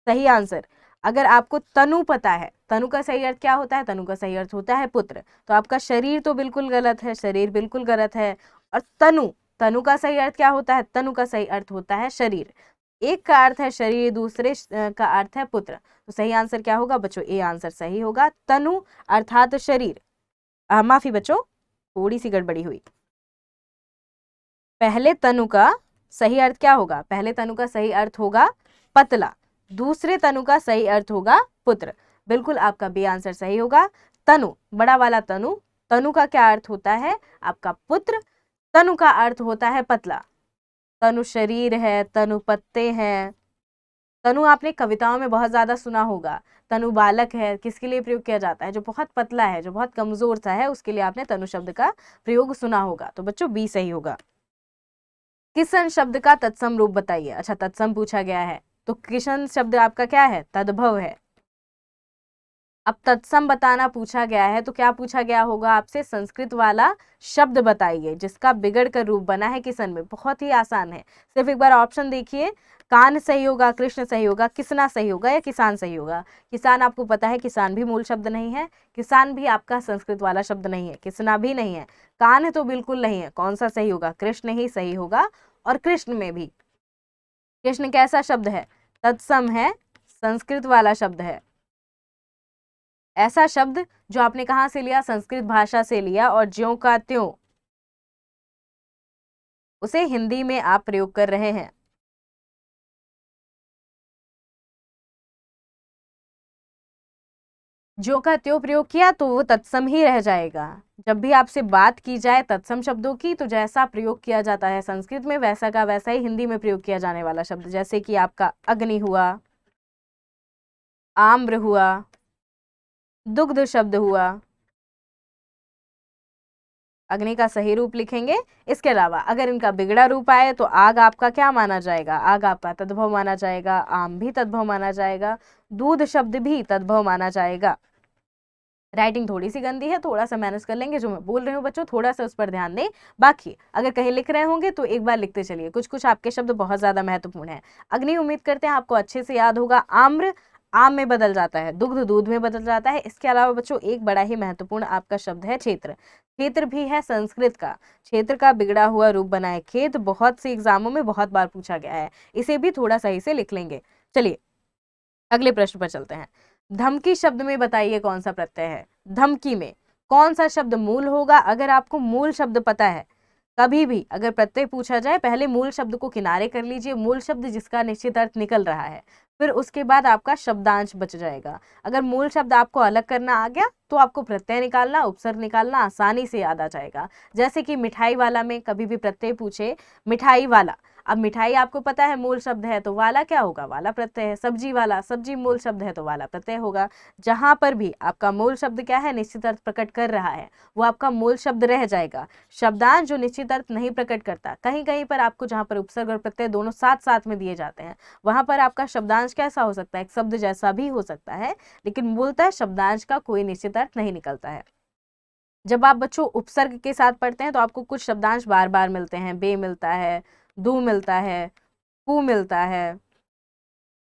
सही आंसर, अगर आपको तनु पता है, तनु का सही अर्थ क्या होता है? तनु का सही अर्थ होता है पुत्र, तो आपका शरीर तो बिल्कुल गलत है, शरीर बिल्कुल गलत है। और तनु, तनु का सही अर्थ क्या होता है? तनु का सही अर्थ होता है शरीर। एक का अर्थ है शरीर, दूसरे का अर्थ है पुत्र, तो सही आंसर क्या होगा बच्चों? ए आंसर सही होगा, तनु अर्थात शरीर। माफी बच्चों, थोड़ी सी गड़बड़ी हुई। पहले तनु का सही अर्थ क्या होगा? पहले तनु का सही अर्थ होगा पतला, दूसरे तनु का सही अर्थ होगा पुत्र। बिल्कुल आपका बी आंसर सही होगा। तनु, बड़ा वाला तनु, तनु का क्या अर्थ होता है? आपका पुत्र। तनु का अर्थ होता है पतला। तनु शरीर है, तनु पत्ते हैं। तनु आपने कविताओं में बहुत ज्यादा सुना होगा। तनु बालक है, किसके लिए प्रयोग किया जाता है? जो बहुत पतला है, जो बहुत कमजोर सा है, उसके लिए आपने तनु शब्द का प्रयोग सुना होगा। तो बच्चों बी सही होगा। किसन शब्द का तत्सम रूप बताइए। अच्छा, तत्सम पूछा गया है, तो किशन शब्द आपका क्या है? तद्भव है। अब तत्सम बताना पूछा गया है तो क्या पूछा गया होगा आपसे? संस्कृत वाला शब्द बताइए जिसका बिगड़ कर रूप बना है किसन में। बहुत ही आसान है, सिर्फ एक बार ऑप्शन देखिए। कान सही होगा, कृष्ण सही होगा, किसना सही होगा या किसान सही होगा? किसान आपको पता है किसान भी मूल शब्द नहीं है, किसान भी आपका संस्कृत वाला शब्द नहीं है, किसना भी नहीं है, कान तो बिल्कुल नहीं है। कौन सा सही होगा? कृष्ण ही सही होगा। और कृष्ण में भी, कृष्ण कैसा शब्द है? तत्सम है, संस्कृत वाला शब्द है। ऐसा शब्द जो आपने कहां से लिया? संस्कृत भाषा से लिया, और ज्यों का त्यों उसे हिंदी में आप प्रयोग कर रहे हैं। ज्यों का त्यों प्रयोग किया तो वो तत्सम ही रह जाएगा। जब भी आपसे बात की जाए तत्सम शब्दों की, तो जैसा प्रयोग किया जाता है संस्कृत में, वैसा का वैसा ही हिंदी में प्रयोग किया जाने वाला शब्द। जैसे कि आपका अग्नि हुआ, आम्र हुआ, दुग्ध शब्द हुआ। अग्नि का सही रूप लिखेंगे। इसके अलावा अगर इनका बिगड़ा रूप आए तो आग आपका क्या माना जाएगा? आग आपका तद्भव माना जाएगा, आम भी तद्भव माना जाएगा, दूध शब्द भी तद्भव माना जाएगा। राइटिंग थोड़ी सी गंदी है, थोड़ा सा मैनेज कर लेंगे। जो मैं बोल रही हूँ बच्चों, थोड़ा सा उस पर ध्यान दें। बाकी अगर कहीं लिख रहे होंगे तो एक बार लिखते चलिए, कुछ कुछ आपके शब्द बहुत ज्यादा महत्वपूर्ण है। अग्नि उम्मीद करते हैं आपको अच्छे से याद होगा। आम्र आम में बदल जाता है, दुग्ध दूध में बदल जाता है। इसके अलावा बच्चों एक बड़ा ही महत्वपूर्ण आपका शब्द है क्षेत्र। क्षेत्र भी है संस्कृत का, क्षेत्र का बिगड़ा हुआ रूप बना है खेत। बहुत से एग्जामों में बहुत बार पूछा गया है, इसे भी थोड़ा सही से लिख लेंगे। चलिए अगले प्रश्न पर चलते हैं। धमकी शब्द में बताइए कौन सा प्रत्यय है? धमकी में कौन सा शब्द मूल होगा? अगर आपको मूल शब्द पता है, कभी भी अगर प्रत्यय पूछा जाए पहले मूल शब्द को किनारे कर लीजिए, मूल शब्द जिसका निश्चित अर्थ निकल रहा है, फिर उसके बाद आपका शब्दांश बच जाएगा। अगर मूल शब्द आपको अलग करना आ गया तो आपको प्रत्यय निकालना, उपसर्ग निकालना आसानी से याद आ जाएगा। जैसे कि मिठाई वाला में कभी भी प्रत्यय पूछे, मिठाई वाला, अब मिठाई आपको पता है मूल शब्द है तो वाला क्या होगा? वाला प्रत्यय है। सब्जी वाला, सब्जी मूल शब्द है तो वाला प्रत्यय होगा। जहां पर भी आपका मूल शब्द क्या है, निश्चित अर्थ प्रकट कर रहा है, वो आपका मूल शब्द रह जाएगा। शब्दांश जो निश्चित अर्थ नहीं प्रकट करता, कहीं कहीं पर आपको जहां पर उपसर्ग और प्रत्यय दोनों साथ साथ में दिए जाते हैं, वहां पर आपका शब्दांश कैसा हो सकता है? एक शब्द जैसा भी हो सकता है, लेकिन मूलतः शब्दांश का कोई निश्चित अर्थ नहीं निकलता है। जब आप बच्चों उपसर्ग के साथ पढ़ते हैं तो आपको कुछ शब्दांश बार बार मिलते हैं। बे मिलता है, दू मिलता है, कु मिलता है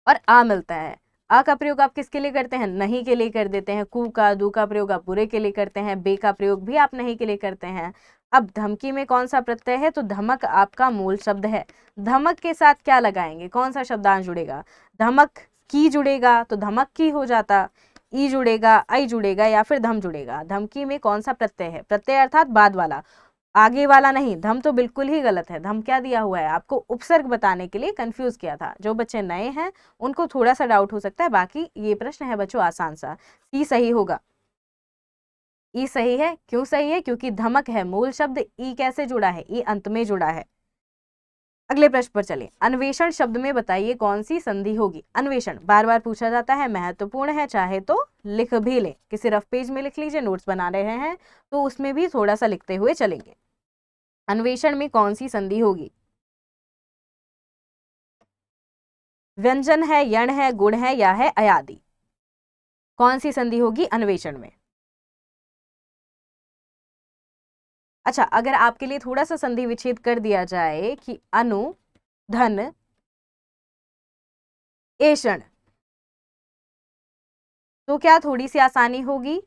और आ मिलता है। आ का प्रयोग आप किसके लिए करते हैं? नहीं के लिए कर देते हैं। कु का, दू का प्रयोग आप बुरे के लिए करते हैं। बे का प्रयोग भी आप नहीं के लिए करते हैं। अब धमकी में कौन सा प्रत्यय है? तो धमक आपका मूल शब्द है। धमक के साथ क्या लगाएंगे? कौन सा शब्दांश जुड़ेगा? धमक की जुड़ेगा तो धमक की हो जाता, ई जुड़ेगा, आई जुड़ेगा, या फिर धम जुड़ेगा। धमकी में कौन सा प्रत्यय है? प्रत्यय अर्थात बाद वाला, आगे वाला नहीं। धम तो बिल्कुल ही गलत है। धम क्या दिया हुआ है? आपको उपसर्ग बताने के लिए कंफ्यूज किया था। जो बच्चे नए हैं उनको थोड़ा सा डाउट हो सकता है, बाकी ये प्रश्न है बच्चों आसान सा, सी सही होगा। ई सही है। क्यों सही है? क्योंकि धमक है मूल शब्द, ई कैसे जुड़ा है? ई अंत में जुड़ा है। अगले प्रश्न पर चलिए। अन्वेषण शब्द में बताइए कौन सी संधि होगी? अन्वेषण बार बार पूछा जाता है, महत्वपूर्ण है, चाहे तो लिख भी ले, किसी रफ पेज में लिख लीजिए, नोट्स बना रहे हैं तो उसमें भी थोड़ा सा लिखते हुए चलेंगे। अन्वेषण में कौन सी संधि होगी? व्यंजन है, यण है, गुण है या है अयादि? कौन सी संधि होगी अन्वेषण में? अच्छा, अगर आपके लिए थोड़ा सा संधि विच्छेद कर दिया जाए कि अनु धन एषण, तो क्या थोड़ी सी आसानी होगी?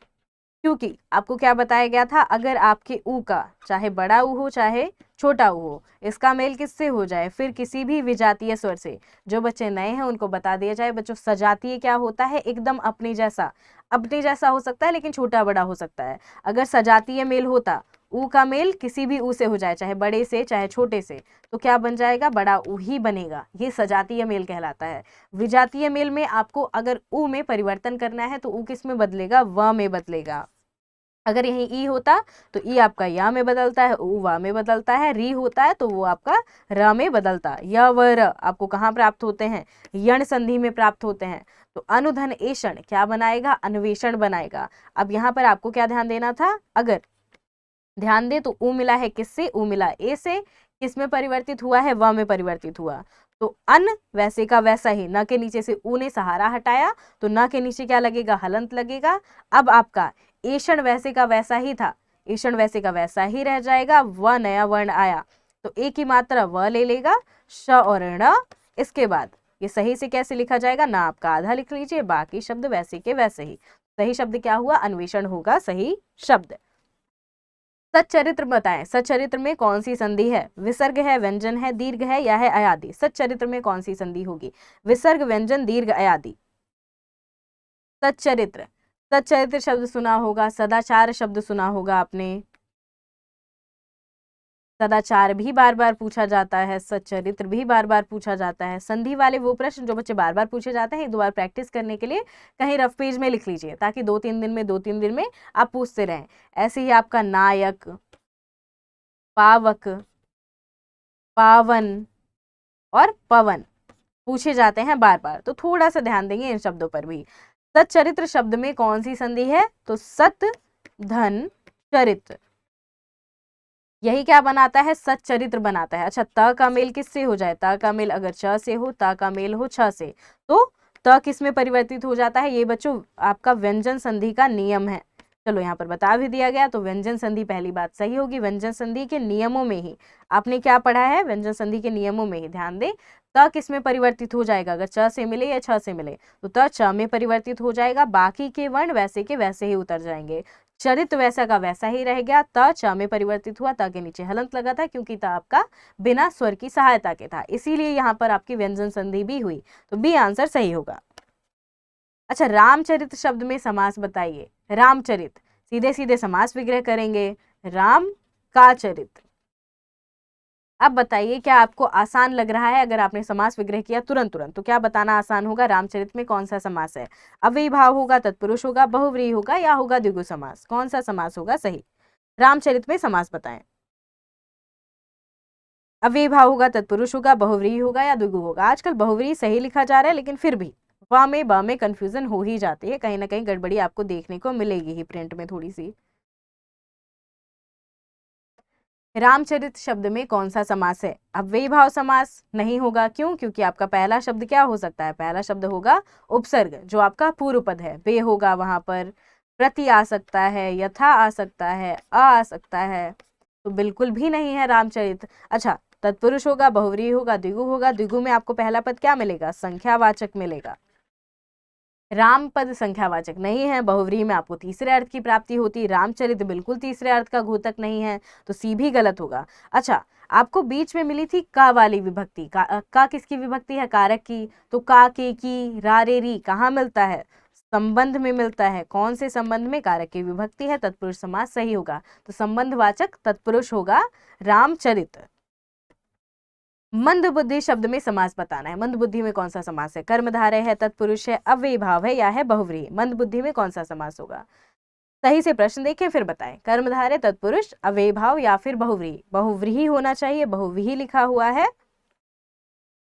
क्योंकि आपको क्या बताया गया था, अगर आपके ऊ का चाहे बड़ा ऊ हो चाहे छोटा ऊ हो, इसका मेल किससे हो जाए? फिर किसी भी विजातीय स्वर से। जो बच्चे नए हैं उनको बता दिया जाए बच्चों, सजातीय क्या होता है? एकदम अपने जैसा हो सकता है लेकिन छोटा बड़ा हो सकता है। अगर सजातीय मेल होता, ऊ का मेल किसी भी ऊ से हो जाए, चाहे बड़े से चाहे छोटे से, तो क्या बन जाएगा? बड़ा ऊ ही बनेगा। ये सजातीय मेल कहलाता है। विजातीय मेल में आपको अगर ऊ में परिवर्तन करना है तो ऊ किस में बदलेगा? व में बदलेगा। अगर यही ई होता तो ई आपका या में बदलता है, ऊ वा में बदलता है, री होता है तो वो आपका र में बदलता। य व र आपको कहाँ प्राप्त होते हैं? यण संधि में प्राप्त होते हैं। तो अनुधन एषण क्या बनाएगा? अन्वेषण बनाएगा। अब यहाँ पर आपको क्या ध्यान देना था? अगर ध्यान दे तो ऊ मिला है किससे? ऊ मिला ए से, किस में परिवर्तित हुआ है? व में परिवर्तित हुआ। तो अन वैसे का वैसा ही, न के नीचे से ऊ ने सहारा हटाया तो न के नीचे क्या लगेगा? हलंत लगेगा। अब आपका एषण वैसे का वैसा ही था, एषण वैसे का वैसा ही रह जाएगा। व नया वर्ण आया तो एक ही मात्रा व ले लेगा, श और ण। इसके बाद ये सही से कैसे लिखा जाएगा? ना आपका आधा लिख लीजिए, बाकी शब्द वैसे के वैसे ही। सही शब्द क्या हुआ? अन्वेषण होगा सही शब्द। सच्चरित्र बताएं, सच्चरित्र में कौन सी संधि है? विसर्ग है, व्यंजन है, दीर्घ है या है अयादि? सच्चरित्र में कौन सी संधि होगी? विसर्ग, व्यंजन, दीर्घ, अयादि? सच्चरित्र, सच्चरित्र शब्द सुना होगा, सदाचार शब्द सुना होगा आपने। सदाचार भी बार बार पूछा जाता है, सच्चरित्र भी बार बार पूछा जाता है। संधि वाले वो प्रश्न जो बच्चे बार बार पूछे जाते हैं, एक दो बार प्रैक्टिस करने के लिए कहीं रफ पेज में लिख लीजिए, ताकि दो तीन दिन में आप पूछते रहें। ऐसे ही आपका नायक, पावक, पावन और पवन पूछे जाते हैं बार बार, तो थोड़ा सा ध्यान देंगे इन शब्दों पर भी। सच्चरित्र शब्द में कौन सी संधि है? तो सत धन चरित्र, यही क्या बनाता है? सच्चरित्र बनाता है। अच्छा, त का मेल किससे हो जाए? त का मेल अगर च से हो, त का मेल हो छ से, तो त किस में परिवर्तित हो जाता है? ये बच्चों आपका व्यंजन संधि का नियम है। चलो यहाँ पर बता भी दिया गया, तो व्यंजन संधि पहली बात सही होगी। व्यंजन संधि के नियमों में ही आपने क्या पढ़ा है? व्यंजन संधि के नियमों में ही ध्यान दे। त किस में परिवर्तित हो जाएगा? अगर च से मिले या छ से मिले तो त च में परिवर्तित हो जाएगा, बाकी के वर्ण वैसे के वैसे ही उतर जाएंगे। चरित वैसा का वैसा ही रह गया, त च में परिवर्तित हुआ, त के नीचे हलंत लगा था क्योंकि त आपका बिना स्वर की सहायता के था, इसीलिए यहाँ पर आपकी व्यंजन संधि भी हुई। तो बी आंसर सही होगा। अच्छा, रामचरित शब्द में समास बताइए। रामचरित सीधे सीधे समास विग्रह करेंगे, राम का चरित। अब बताइए क्या आपको आसान लग रहा है? अगर आपने समास विग्रह किया तुरंत तो क्या बताना आसान होगा? रामचरित में कौन सा समास है? अव्ययी भाव होगा, तत्पुरुष होगा, बहुव्रीहि होगा या होगा द्विगु समास? कौन सा समास होगा सही? रामचरित में समास बताएं। अव्ययी भाव होगा, तत्पुरुष होगा, बहुव्रीहि होगा या द्विगु होगा? आजकल बहुव्रीहि सही लिखा जा रहा है, लेकिन फिर भी व में ब में कंफ्यूजन हो ही जाती है, कहीं ना कहीं गड़बड़ी आपको देखने को मिलेगी ही प्रिंट में थोड़ी सी। रामचरित शब्द में कौन सा समास है? अव्ययी भाव समास नहीं होगा। क्यों? क्योंकि आपका पहला शब्द क्या हो सकता है? पहला शब्द होगा उपसर्ग, जो आपका पूर्व पद है, वे होगा वहां पर। प्रति आ सकता है, यथा आ सकता है, आ सकता है, तो बिल्कुल भी नहीं है रामचरित। अच्छा, तत्पुरुष होगा, बहुव्रीहि होगा, द्विगु होगा। द्विगु में आपको पहला पद क्या मिलेगा? संख्यावाचक मिलेगा। राम पद संख्यावाचक नहीं है। बहुव्रीहि में आपको तीसरे अर्थ की प्राप्ति होती, रामचरित बिल्कुल तीसरे अर्थ का घोतक नहीं है, तो सी भी गलत होगा। अच्छा, आपको बीच में मिली थी का वाली विभक्ति, का किसकी विभक्ति है? कारक की। तो का, के, की, रा, रे, री कहाँ मिलता है? संबंध में मिलता है। कौन से संबंध में? कारक की विभक्ति है, तत्पुरुष समास सही होगा। तो संबंधवाचक तत्पुरुष होगा रामचरित। मंद बुद्धि शब्द में समास बताना है। मंद बुद्धि में कौन सा समास है? कर्मधारय है, तत्पुरुष है, अव्ययी भाव है या है बहुव्रीहि? मंद बुद्धि में कौन सा समास होगा? सही से प्रश्न देखें फिर बताएं। कर्मधारय तत्पुरुष अव्ययीभाव या फिर बहुव्रीहि? बहुव्रीहि होना चाहिए, बहुव्रीहि लिखा हुआ है।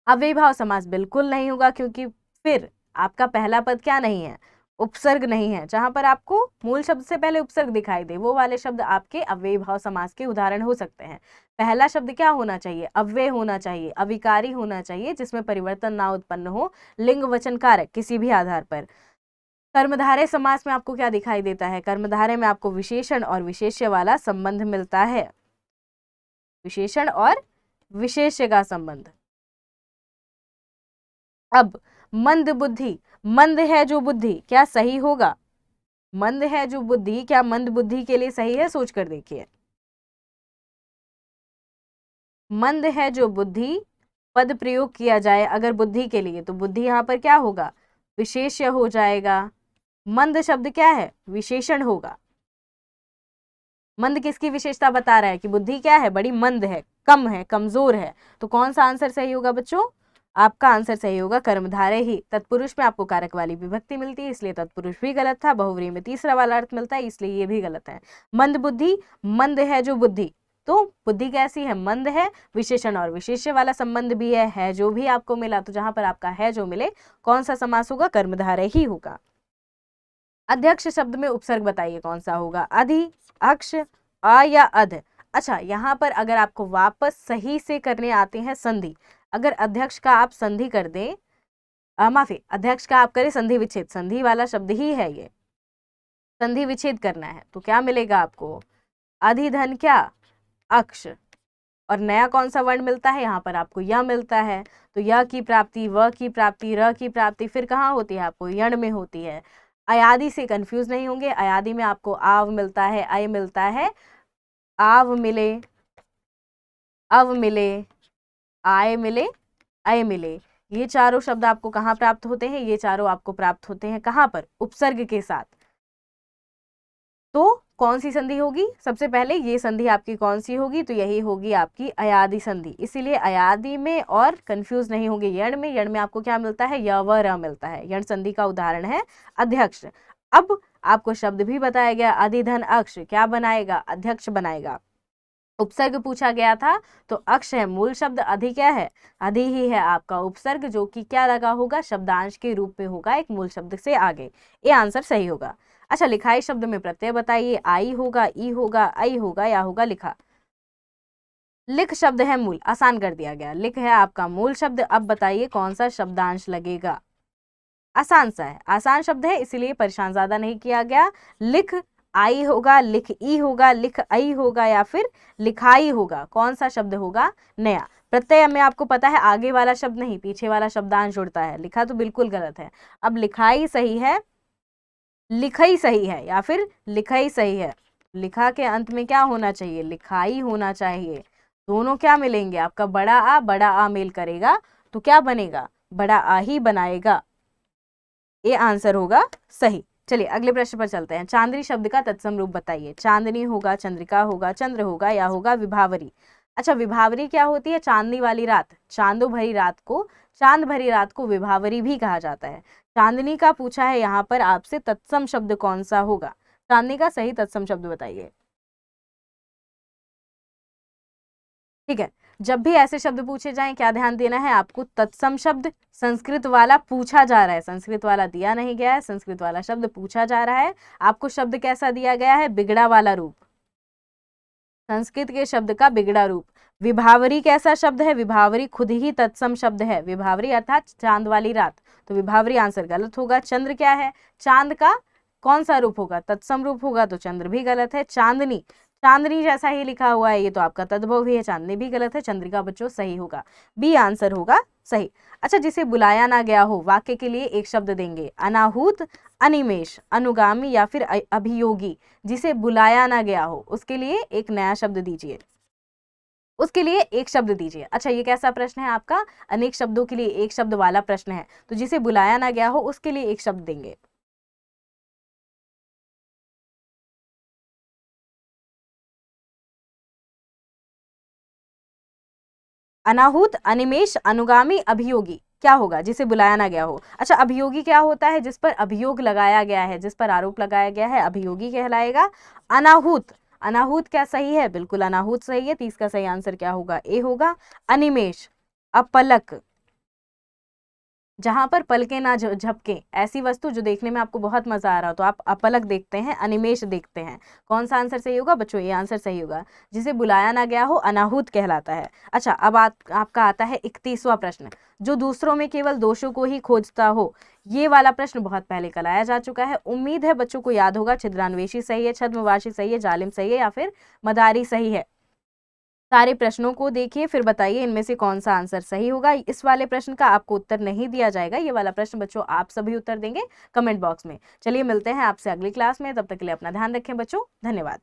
अव्ययीभाव समास बिल्कुल नहीं होगा, क्योंकि फिर आपका पहला पद क्या नहीं है, उपसर्ग नहीं है। जहां पर आपको मूल शब्द से पहले उपसर्ग दिखाई दे वो वाले शब्द आपके अव्ययीभाव समास के उदाहरण हो सकते हैं। पहला शब्द क्या होना चाहिए, अव्यय होना चाहिए, अविकारी होना चाहिए, जिसमें परिवर्तन ना उत्पन्न हो, लिंग वचन कारक किसी भी आधार पर। कर्मधारय समास में आपको क्या दिखाई देता है, कर्मधारय में आपको विशेषण और विशेष्य वाला संबंध मिलता है, विशेषण और विशेष्य का संबंध। अब मंद बुद्धि, मंद है जो बुद्धि, क्या सही होगा? मंद है जो बुद्धि, क्या मंद बुद्धि के लिए सही है? सोच कर देखिए। मंद है जो बुद्धि पद प्रयोग किया जाए अगर बुद्धि के लिए, तो बुद्धि यहां पर क्या होगा, विशेष्य हो जाएगा। मंद शब्द क्या है, विशेषण होगा। मंद किसकी विशेषता बता रहा है कि बुद्धि क्या है, बड़ी मंद है, कम है, कमजोर है। तो कौन सा आंसर सही होगा बच्चों? आपका आंसर सही होगा कर्मधारय ही। तत्पुरुष में आपको कारक वाली विभक्ति मिलती है, इसलिए तत्पुरुष भी गलत था। बहुव्रीहि में तीसरा वाला अर्थ मिलता है, इसलिए ये भी गलत है। मंद बुद्धि, मंद है जो बुद्धि, तो बुद्धि कैसी है, मंद है। विशेषण और विशेष्य वाला संबंध भी है जो भी आपको मिला, तो जहां पर आपका है जो मिले, कौन सा समास होगा, कर्मधारय ही होगा। अध्यक्ष शब्द में उपसर्ग बताइए कौन सा होगा, अधि, अक्ष, अ या अध? अच्छा, यहाँ पर अगर आपको वापस सही से करने आते हैं संधि, अगर अध्यक्ष का आप संधि कर दें, माफी, अध्यक्ष का आप करें संधि विच्छेद, संधि वाला शब्द ही है ये, संधि विच्छेद करना है, तो क्या मिलेगा आपको, अधिधन क्या, अक्ष, और नया कौन सा वर्ण मिलता है, यहाँ पर आपको य मिलता है। तो य की प्राप्ति, व की प्राप्ति, र की प्राप्ति फिर कहाँ होती है, आपको यण में होती है। अयादि से कंफ्यूज नहीं होंगे, अयादि में आपको आव मिलता है, अय मिलता है, आव मिले, अव मिले, आय मिले, अय मिले, ये चारों शब्द आपको कहाँ प्राप्त होते हैं, ये चारों आपको प्राप्त होते हैं कहाँ पर, उपसर्ग के साथ। तो कौन सी संधि होगी, सबसे पहले ये संधि आपकी कौन सी होगी, तो यही होगी आपकी अयादि संधि। इसीलिए अयादि में और कंफ्यूज नहीं होंगे। यण में, यण में आपको क्या मिलता है, य व र मिलता है, यण संधि का उदाहरण है अध्यक्ष। अब आपको शब्द भी बताया गया, अधिधन अक्ष क्या बनाएगा, अध्यक्ष बनाएगा। उपसर्ग पूछा गया था, तो अक्ष है मूल शब्द, अधि क्या है, अधि ही है आपका उपसर्ग, जो कि क्या लगा होगा, शब्दांश के रूप में होगा, एक मूल शब्द से आगे। ये आंसर सही होगा। अच्छा, लिखाई शब्द में प्रत्यय बताइए, आई होगा, ई होगा, आई होगा, या होगा लिखा? लिख शब्द है मूल, आसान कर दिया गया, लिख है आपका मूल शब्द। अब बताइए कौन सा शब्दांश लगेगा, आसान सा है, आसान शब्द है, इसीलिए परेशान ज्यादा नहीं किया गया। लिख आई होगा, लिख ई होगा, लिख आई होगा, या फिर लिखाई होगा, कौन सा शब्द होगा नया? प्रत्यय में आपको पता है आगे वाला शब्द नहीं, पीछे वाला शब्दांश जुड़ता है, लिखा तो बिल्कुल गलत है। अब लिखाई सही है, लिखई सही है, या फिर लिखई सही है? लिखा के अंत में क्या होना चाहिए, लिखाई होना चाहिए। दोनों क्या मिलेंगे, आपका बड़ा आ मेल करेगा, तो क्या बनेगा, बड़ा आ ही बनाएगा। ये आंसर होगा सही। चलिए अगले प्रश्न पर चलते हैं। चांदनी शब्द का तत्सम रूप बताइए। चांदनी होगा, चंद्रिका होगा, चंद्र होगा, या होगा विभावरी? अच्छा, विभावरी क्या होती है, चांदनी वाली रात, चांदो भरी रात को, चांद भरी रात को विभावरी भी कहा जाता है। चांदनी का पूछा है यहाँ पर आपसे, तत्सम शब्द कौन सा होगा, चांदनी का सही तत्सम शब्द बताइए। ठीक है, जब भी ऐसे शब्द पूछे जाएं क्या ध्यान देना है आपको, तत्सम शब्द संस्कृत वाला पूछा जा रहा है, संस्कृत वाला दिया नहीं गया है, संस्कृत वाला शब्द पूछा जा रहा है। आपको शब्द कैसा दिया गया है, बिगड़ा वाला रूप, संस्कृत के शब्द का बिगड़ा रूप। विभावरी कैसा शब्द है, विभावरी खुद ही तत्सम शब्द है, विभावरी अर्थात चांद वाली रात, तो विभावरी आंसर गलत होगा। चंद्र क्या है, चांद का कौन सा रूप होगा, तत्सम रूप होगा, तो चंद्र भी गलत है। चांदनी, चांदनी जैसा ही लिखा हुआ है, ये तो आपका तद्भव भी है, चांदनी भी गलत है। चंद्रिका बच्चों सही होगा, बी आंसर होगा सही। अच्छा, जिसे बुलाया ना गया हो, वाक्य के लिए एक शब्द देंगे, अनाहूत, अनिमेष, अनुगामी, या फिर अभियोगी। जिसे बुलाया ना गया हो उसके लिए एक नया शब्द दीजिए, उसके लिए एक शब्द दीजिए। अच्छा, ये कैसा प्रश्न है आपका, अनेक शब्दों के लिए एक शब्द वाला प्रश्न है, तो जिसे बुलाया ना गया हो उसके लिए एक शब्द देंगे। अनाहूत, अनिमेष, अनुगामी, अभियोगी, क्या होगा जिसे बुलाया ना गया हो? अच्छा, अभियोगी क्या होता है? जिस पर अभियोग लगाया गया है, जिस पर आरोप लगाया गया है, अभियोगी कहलाएगा। अनाहूत, अनाहूत क्या सही है? बिल्कुल अनाहूत सही है। 30 का सही आंसर क्या होगा? ए होगा। अनिमेष, अपलक, जहां पर पलके ना झपके, ऐसी वस्तु जो देखने में आपको बहुत मजा आ रहा हो तो आप अपलक देखते हैं, अनिमेष देखते हैं। कौन सा आंसर सही होगा बच्चों? ये आंसर सही होगा। जिसे बुलाया ना गया हो अनाहूत कहलाता है। अच्छा, अब आपका आता है 31वां प्रश्न, जो दूसरों में केवल दोषों को ही खोजता हो। ये वाला प्रश्न बहुत पहले कराया जा चुका है, उम्मीद है बच्चों को याद होगा। छिद्रान्वेषी सही है, छद्मवासी सही है, जालिम सही है, या फिर मदारी सही है? सारे प्रश्नों को देखिए, फिर बताइए इनमें से कौन सा आंसर सही होगा। इस वाले प्रश्न का आपको उत्तर नहीं दिया जाएगा, ये वाला प्रश्न बच्चों आप सभी उत्तर देंगे कमेंट बॉक्स में। चलिए मिलते हैं आपसे अगली क्लास में, तब तक के लिए अपना ध्यान रखें बच्चों, धन्यवाद।